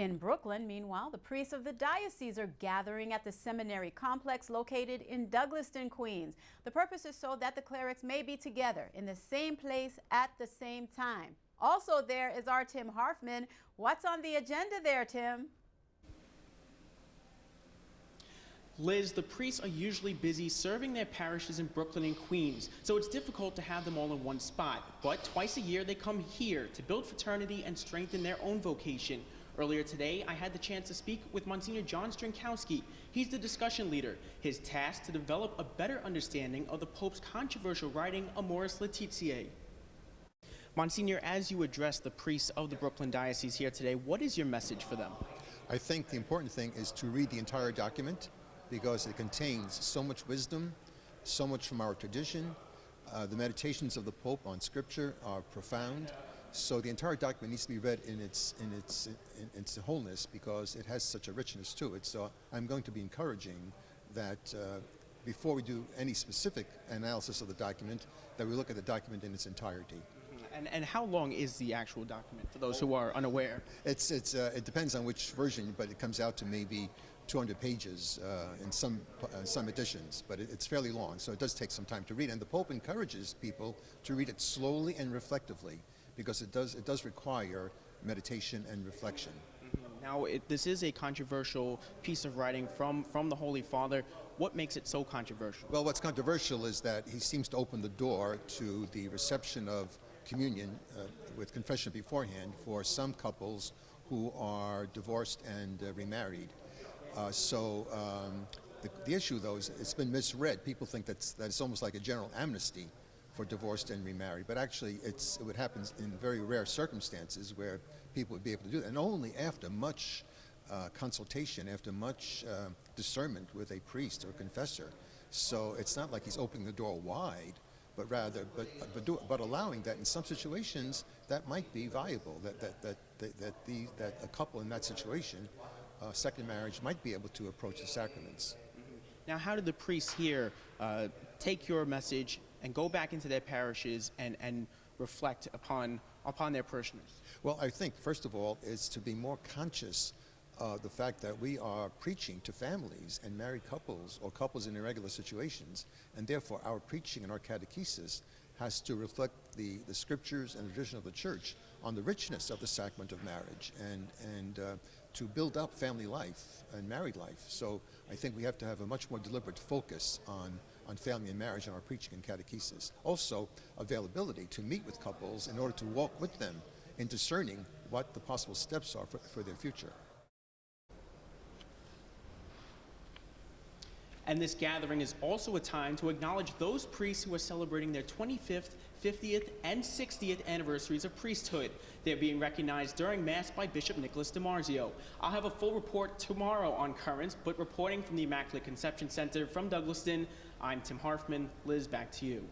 In Brooklyn, meanwhile, the priests of the diocese are gathering at the seminary complex located in Douglaston, Queens. The purpose is so that the clerics may be together in the same place at the same time. Also there is our Tim Harfmann. What's on the agenda there, Tim? Liz, the priests are usually busy serving their parishes in Brooklyn and Queens, so it's difficult to have them all in one spot. But twice a year they come here to build fraternity and strengthen their own vocation. Earlier today, I had the chance to speak with Monsignor John Strinkowski. He's the discussion leader. His task to develop a better understanding of the Pope's controversial writing, Amoris Laetitia. Monsignor, as you address the priests of the Brooklyn Diocese here today, what is your message for them? I think the important thing is to read the entire document, because it contains so much wisdom, so much from our tradition. The meditations of the Pope on Scripture are profound. So the entire document needs to be read in its wholeness, because it has such a richness to it. So I'm going to be encouraging that before we do any specific analysis of the document, that we look at the document in its entirety. And how long is the actual document, for those who are unaware? It depends on which version, but it comes out to maybe 200 pages in some editions, but it's fairly long, so it does take some time to read. And the Pope encourages people to read it slowly and reflectively, because it does require meditation and reflection. Now, this is a controversial piece of writing from the Holy Father. What makes it so controversial? Well, what's controversial is that he seems to open the door to the reception of communion with confession beforehand for some couples who are divorced and remarried. The issue, though, is it's been misread. People think that it's almost like a general amnesty for divorced and remarried, but actually it would happen in very rare circumstances where people would be able to do that, and only after much consultation, after much discernment with a priest or confessor. So it's not like he's opening the door wide, but rather, but allowing that in some situations that might be viable. That a couple in that situation, second marriage, might be able to approach the sacraments. Now, how did the priests here take your message and go back into their parishes and reflect upon their parishioners? Well, I think first of all is to be more conscious of the fact that we are preaching to families and married couples or couples in irregular situations, and therefore our preaching and our catechesis has to reflect the scriptures and the tradition of the Church on the richness of the sacrament of marriage and to build up family life and married life. So I think we have to have a much more deliberate focus on family and marriage in our preaching and catechesis. Also, availability to meet with couples in order to walk with them in discerning what the possible steps are for their future. And this gathering is also a time to acknowledge those priests who are celebrating their 25th, 50th, and 60th anniversaries of priesthood. They're being recognized during Mass by Bishop Nicholas DiMarzio. I'll have a full report tomorrow on currents, but reporting from the Immaculate Conception Center from Douglaston, I'm Tim Harfmann. Liz, back to you.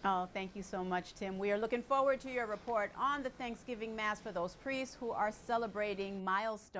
Oh, thank you so much, Tim. We are looking forward to your report on the Thanksgiving Mass for those priests who are celebrating milestones.